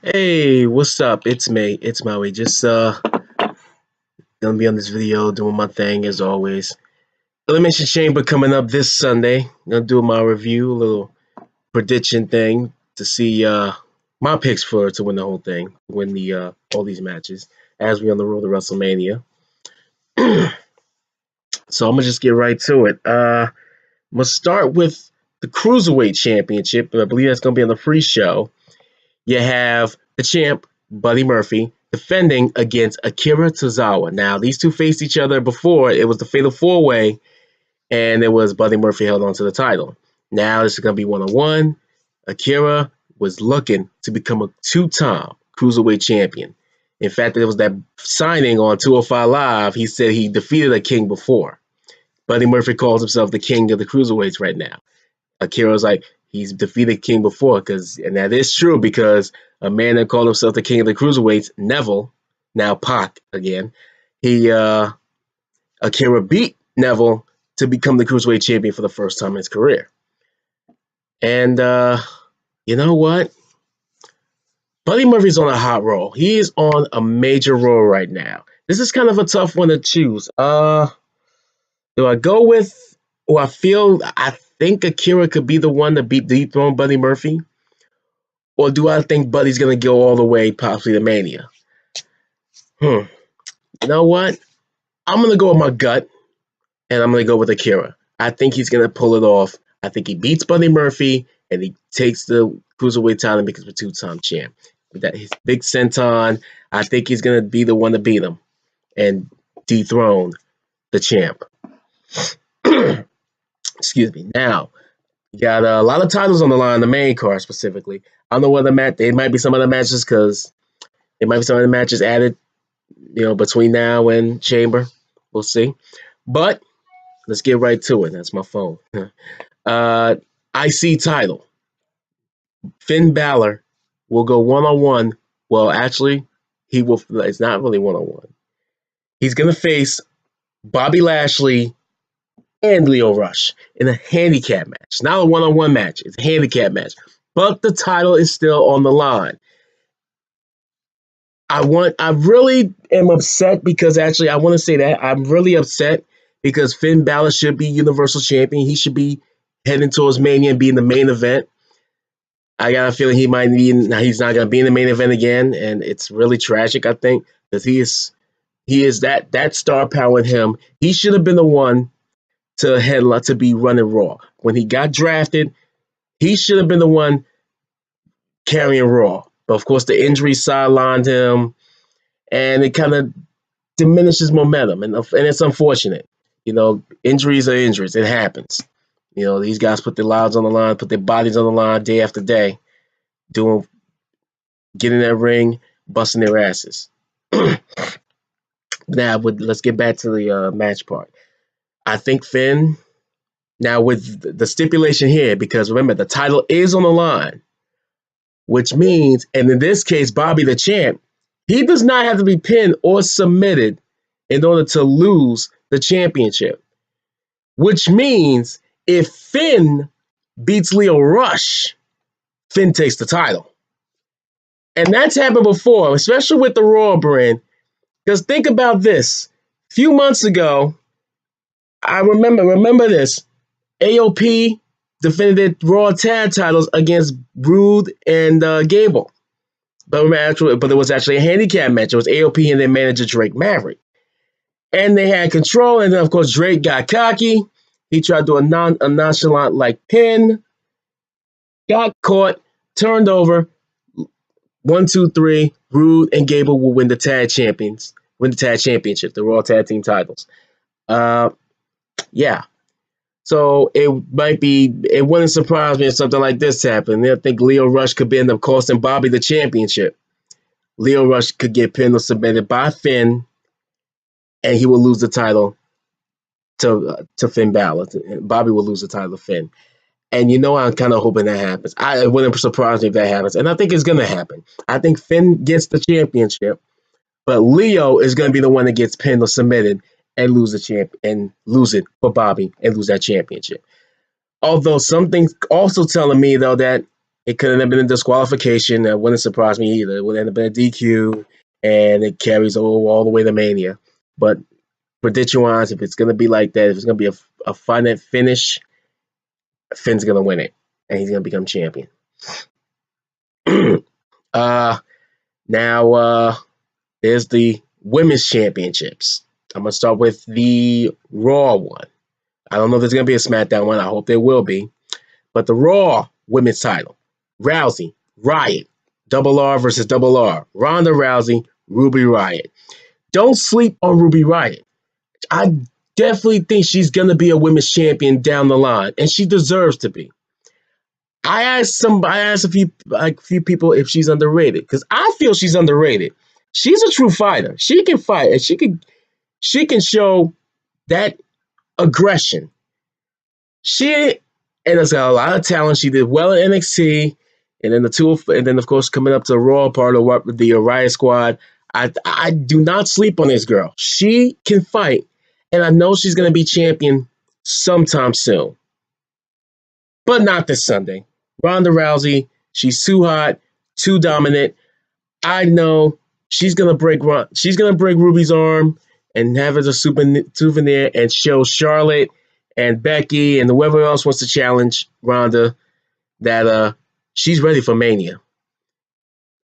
Hey, what's up? It's me. It's Maui. Just gonna be on this video doing my thing as always. Elimination Chamber coming up this Sunday. Gonna do my review, a little prediction thing to see my picks for to win the whole thing, win the all these matches as we on the road to WrestleMania. So I'm gonna just get right to it. I'm gonna start with the Cruiserweight Championship. I believe that's gonna be on the free show. You have the champ, Buddy Murphy, defending against Akira Tozawa. Now, these two faced each other before. It was the Fatal 4-Way, and it was Buddy Murphy held onto the title. Now, this is going to be one-on-one. Akira was looking to become a two-time Cruiserweight champion. In fact, there was that signing on 205 Live. He said he defeated a king before. Buddy Murphy calls himself the king of the Cruiserweights right now. Akira's like, he's defeated King before, and that is true because a man that called himself the king of the cruiserweights, Neville, now Pac again, Akira beat Neville to become the cruiserweight champion for the first time in his career. And you know what? Buddy Murphy's on a hot roll. He is on a major roll right now. This is kind of a tough one to choose. Do I go with, or I think Akira could be the one to dethrone Buddy Murphy? Or do I think Buddy's going to go all the way, possibly to Mania? You know what? I'm going to go with my gut, and I'm going to go with Akira. I think he's going to pull it off. I think he beats Buddy Murphy, and he takes the Cruiserweight title and becomes a two-time champ. With that, his big senton, I think he's going to be the one to beat him and dethrone the champ. Excuse me. Now, you got a lot of titles on the line, the main card specifically. I don't know whether there might be some other matches because there might be some other matches added, between now and Chamber. We'll see. But let's get right to it. That's my phone. IC title. Finn Balor will go one-on-one. Well, actually, he will. It's not really one-on-one. He's going to face Bobby Lashley and Lio Rush in a handicap match. Not a one-on-one match. It's a handicap match. But the title is still on the line. I really am upset because actually I want to say that I'm really upset because Finn Balor should be Universal Champion. He should be heading towards Mania and being the main event. I got a feeling he's not going to be in the main event again, and it's really tragic, I think, because he is that star power in him. He should have been the one to be running Raw. When he got drafted, he should have been the one carrying Raw. But of course, the injury sidelined him, and it kind of diminished his momentum. And it's unfortunate. Injuries are injuries. It happens. These guys put their lives on the line, put their bodies on the line day after day, getting in that ring, busting their asses. Now, let's get back to the match part. I think Finn, now with the stipulation here, because remember, the title is on the line, which means, and in this case, Bobby the champ, he does not have to be pinned or submitted in order to lose the championship, which means if Finn beats Lio Rush, Finn takes the title. And that's happened before, especially with the Raw brand, because think about this. A few months ago, I remember this. AOP defended Raw tag titles against Rude and Gable. But it was actually a handicap match. It was AOP and their manager, Drake Maverick. And they had control. And then, of course, Drake got cocky. He tried to do a nonchalant pin. Got caught. Turned over. 1, 2, 3. Rude and Gable will win the tag championship, the Raw tag team titles. Yeah. So it wouldn't surprise me if something like this happened. I think Lio Rush could end up costing Bobby the championship. Lio Rush could get pinned or submitted by Finn, and he will lose the title to Finn Balor. Bobby will lose the title to Finn. And I'm kind of hoping that happens. It wouldn't surprise me if that happens. And I think it's going to happen. I think Finn gets the championship, but Lio is going to be the one that gets pinned or submitted and lose it for Bobby and lose that championship. Although something's also telling me though that It could have been a disqualification. That wouldn't surprise me either. It would end up in a DQ, and it carries all the way to Mania. But prediction-wise, if it's going to be like that, if it's going to be a final finish, Finn's going to win it, and he's going to become champion. Now, there's the women's championships. I'm going to start with the Raw one. I don't know if there's going to be a SmackDown one. I hope there will be. But the Raw women's title, Rousey, Riot, Double R versus Double R, Ronda Rousey, Ruby Riott. Don't sleep on Ruby Riott. I definitely think she's going to be a women's champion down the line, and she deserves to be. I asked a few people if she's underrated, because I feel she's underrated. She's a true fighter. She can fight, and she can show that aggression. And has got a lot of talent. She did well in NXT, and then of course coming up to Raw, part of the Riot Squad. I do not sleep on this girl. She can fight, and I know she's going to be champion sometime soon, but not this Sunday. Ronda Rousey, she's too hot, too dominant. I know she's gonna break Ruby's arm and have it as a souvenir and show Charlotte and Becky and whoever else wants to challenge Ronda that she's ready for Mania.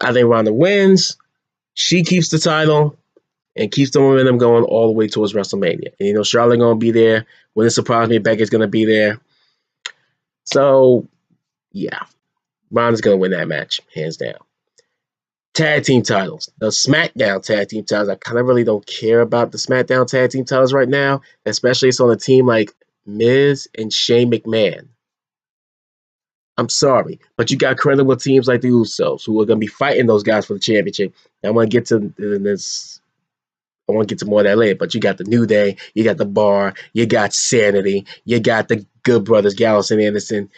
I think Ronda wins. She keeps the title and keeps the momentum going all the way towards WrestleMania. And Charlotte gonna be there. Wouldn't surprise me. Becky's gonna be there. So yeah, Ronda's gonna win that match, hands down. Tag team titles. The SmackDown tag team titles. I kind of really don't care about the SmackDown tag team titles right now, especially it's on a team like Miz and Shane McMahon. I'm sorry, but you got credible teams like the Usos who are going to be fighting those guys for the championship. And I want to get to this. I want to get to more of that later, but you got the New Day, you got the Bar, you got Sanity, you got the Good Brothers, Gallows and Anderson.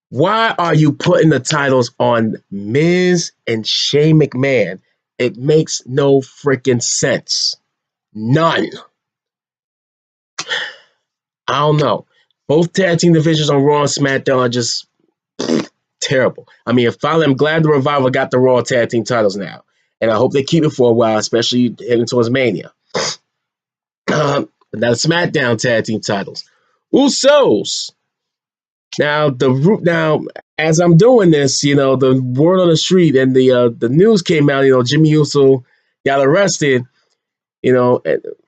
Why are you putting the titles on Miz and Shane McMahon? It makes no freaking sense. None. I don't know. Both tag team divisions on Raw and SmackDown are just terrible. I mean, finally, I'm glad the Revival got the Raw tag team titles now. And I hope they keep it for a while, especially heading towards Mania. Now, the SmackDown tag team titles. Usos. Now, as I'm doing this, the word on the street and the news came out, Jimmy Uso got arrested,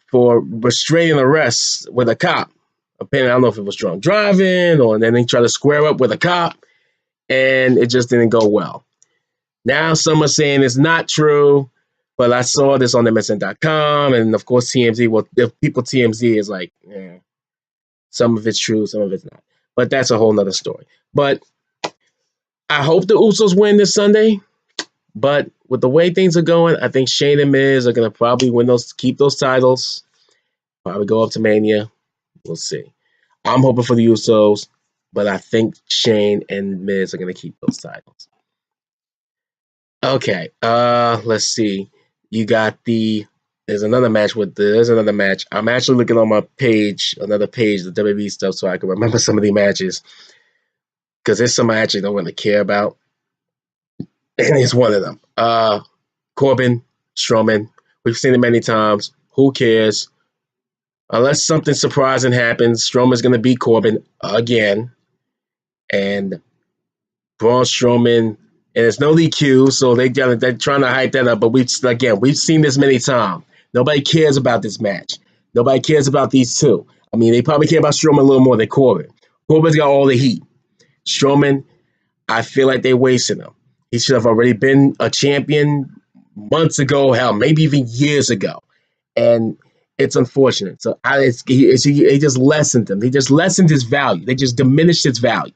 for restraining arrests with a cop. Apparently, I don't know if it was drunk driving and then he tried to square up with a cop, and it just didn't go well. Now, some are saying it's not true, but I saw this on MSN.com, and of course, TMZ. Well, the people TMZ is like, some of it's true, some of it's not. But that's a whole nother story. But I hope the Usos win this Sunday. But with the way things are going, I think Shane and Miz are going to probably keep those titles. Probably go up to Mania. We'll see. I'm hoping for the Usos, but I think Shane and Miz are going to keep those titles. Okay, let's see. There's another match. I'm actually looking on my page, another page, the WWE stuff, so I can remember some of the matches. Because there's some I actually don't really care about. And it's one of them. Corbin, Strowman. We've seen it many times. Who cares? Unless something surprising happens, Strowman's going to beat Corbin again. And Braun Strowman, and it's no DQ, so they're trying to hype that up. But we've seen this many times. Nobody cares about this match. Nobody cares about these two. I mean, they probably care about Strowman a little more than Corbin. Corbin's got all the heat. Strowman, I feel like they're wasting him. He should have already been a champion months ago, hell, maybe even years ago. And it's unfortunate. So he just lessened him. He just lessened his value. They just diminished his value.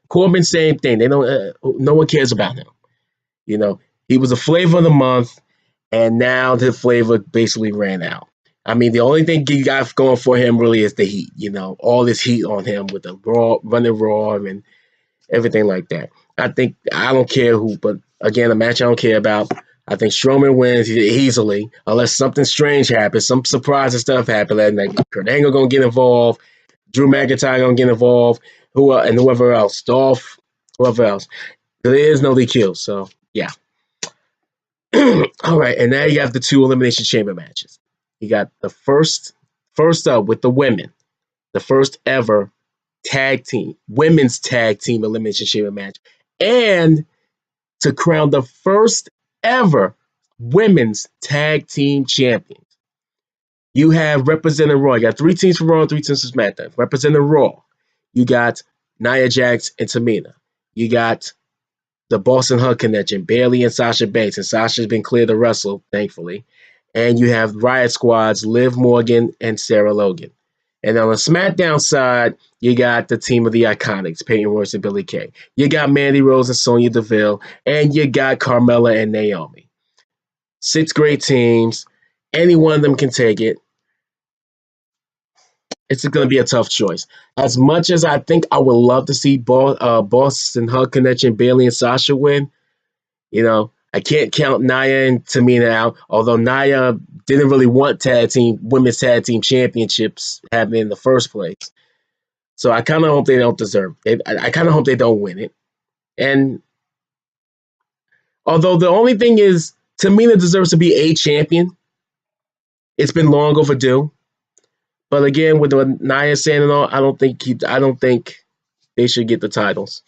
Corbin, same thing. They don't. No one cares about him. He was a flavor of the month, and now the flavor basically ran out. I mean, the only thing he got going for him really is the heat. All this heat on him with the running Raw and everything like that. I don't care who, but again, a match I don't care about. I think Strowman wins easily, unless something strange happens, some surprising stuff happens, and like Kurt Angle gonna get involved, Drew McIntyre gonna get involved, whoever else, Dolph, whoever else. There is no DQ, so yeah. All right, and now you have the 2 Elimination Chamber matches. You got the first up with the women, the first ever women's tag team Elimination Chamber match, and to crown the first ever women's tag team champions. You have representing Raw. You got 3 teams for Raw and 3 teams for SmackDown. Representing Raw, you got Nia Jax and Tamina. You got the Boston Hug connection, Bayley and Sasha Banks, and Sasha's been cleared to wrestle, thankfully. And you have Riot Squad's Liv Morgan and Sarah Logan. And on the SmackDown side, you got the team of the Iconics, Peyton Royce and Billie Kay. You got Mandy Rose and Sonya Deville, and you got Carmella and Naomi. 6 great teams. Any one of them can take it. It's going to be a tough choice. As much as I think I would love to see Boston Hug Connection, Bayley and Sasha win, I can't count Nia and Tamina out, although Nia didn't really want women's tag team championships happening in the first place. So I kind of hope they don't deserve it. I kind of hope they don't win it. And although the only thing is, Tamina deserves to be a champion. It's been long overdue. But again, with what Nia saying and all, I don't think they should get the titles.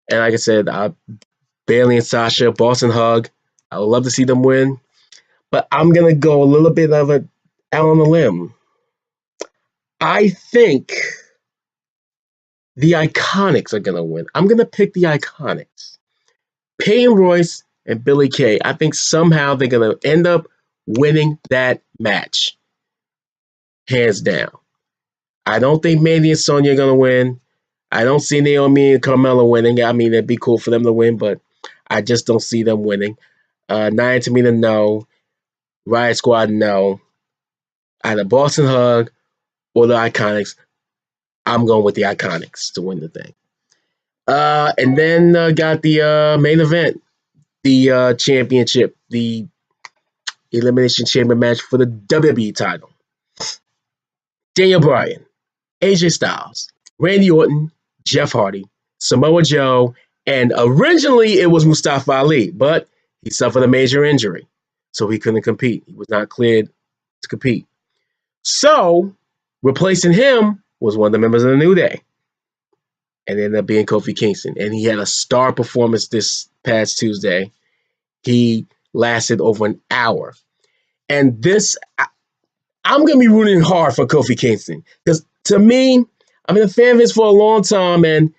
And like I said, Bayley and Sasha, Boston Hug, I would love to see them win. But I'm gonna go a little bit of it out on a limb. I think the Iconics are gonna win. I'm gonna pick the Iconics. Peyton Royce and Billie Kay. I think somehow they're gonna end up winning that match. Hands down. I don't think Mandy and Sonya are going to win. I don't see Naomi and Carmella winning. I mean, it'd be cool for them to win, but I just don't see them winning. Nia and Tamina, no. Riot Squad, no. Either Boston Hug or the Iconics. I'm going with the Iconics to win the thing. And then got the main event, the championship, the Elimination Chamber match for the WWE title. Daniel Bryan, AJ Styles, Randy Orton, Jeff Hardy, Samoa Joe, and originally it was Mustafa Ali, but he suffered a major injury, so he couldn't compete. He was not cleared to compete. So, replacing him was one of the members of the New Day, and ended up being Kofi Kingston. And he had a star performance this past Tuesday. He lasted over an hour. And this, I'm going to be rooting hard for Kofi Kingston because to me, I've been a fan of his for a long time, and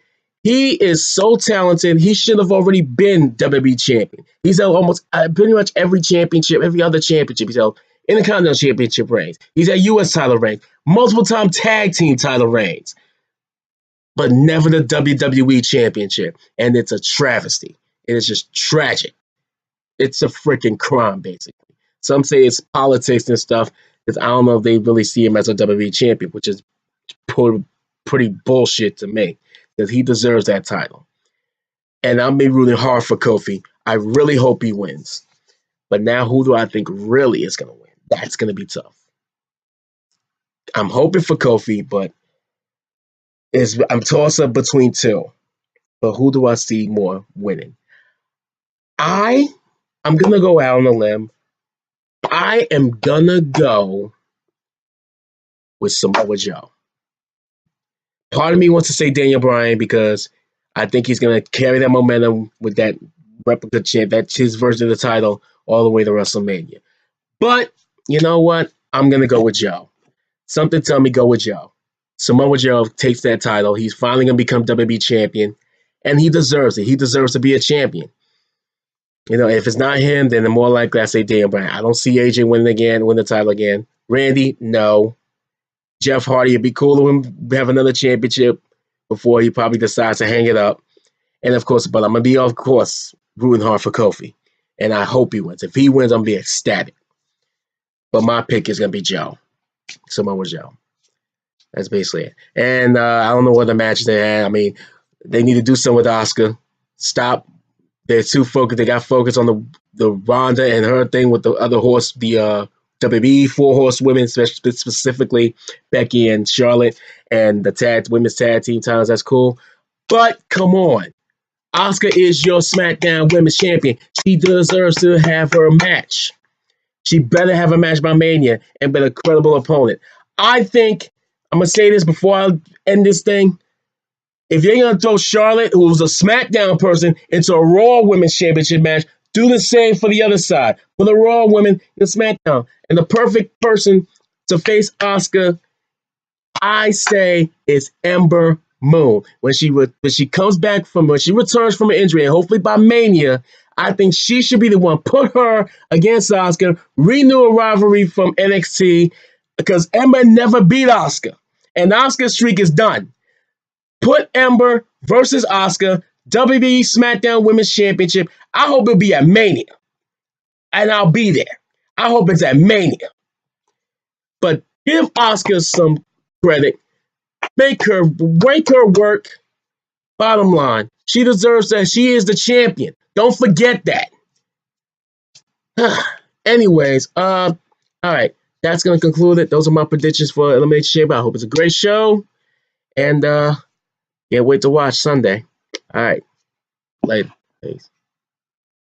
he is so talented. He should have already been WWE champion. He's held almost pretty much every championship, every other championship. He's held Intercontinental Championship reigns. He's had U.S. title reigns, multiple-time tag team title reigns, but never the WWE Championship. And it's a travesty. It is just tragic. It's a freaking crime, basically. Some say it's politics and stuff, because I don't know if they really see him as a WWE champion, which is pretty bullshit to me, because he deserves that title. And I'm be rooting hard for Kofi. I really hope he wins. But now who do I think really is going to win? That's going to be tough. I'm hoping for Kofi, but I'm tossed up between 2. But who do I see more winning? I'm going to go out on a limb. I am going to go with Samoa Joe. Part of me wants to say Daniel Bryan because I think he's going to carry that momentum with that replica champ, that's his version of the title, all the way to WrestleMania. But you know what? I'm going to go with Joe. Something tell me go with Joe. Samoa Joe takes that title. He's finally going to become WWE champion, and he deserves it. He deserves to be a champion. If it's not him, then the more likely I say Daniel Bryan. I don't see AJ win the title again. Randy, no. Jeff Hardy, it'd be cool to him have another championship before he probably decides to hang it up. And of course, but I'm going to be, of course, rooting hard for Kofi. And I hope he wins. If he wins, I'm going to be ecstatic. But my pick is going to be Joe. Samoa Joe. That's basically it. And I don't know what the match they had. I mean, they need to do something with Asuka. Stop. They're too focused. They got focused on the Ronda and her thing with the other horse, the WWE 4 horsewomen, specifically Becky and Charlotte, and the women's tag team titles. That's cool. But come on. Asuka is your SmackDown Women's Champion. She deserves to have her match. She better have a match by Mania and be a credible opponent. I think, I'm going to say this before I end this thing. If you're going to throw Charlotte, who was a SmackDown person, into a Raw Women's Championship match, do the same for the other side. For the Raw women in SmackDown. And the perfect person to face Asuka, I say, is Ember Moon. When she returns from an injury, and hopefully by Mania, I think she should be the one. Put her against Asuka, renew a rivalry from NXT, because Ember never beat Asuka. And Asuka's streak is done. Put Ember versus Asuka, WWE SmackDown Women's Championship. I hope it'll be at Mania. And I'll be there. I hope it's at Mania. But give Asuka some credit. Make her work. Bottom line, she deserves that. She is the champion. Don't forget that. Anyways, all right. That's going to conclude it. Those are my predictions for Elimination Chamber. I hope it's a great show. And can't wait to watch Sunday. All right. Later. Peace.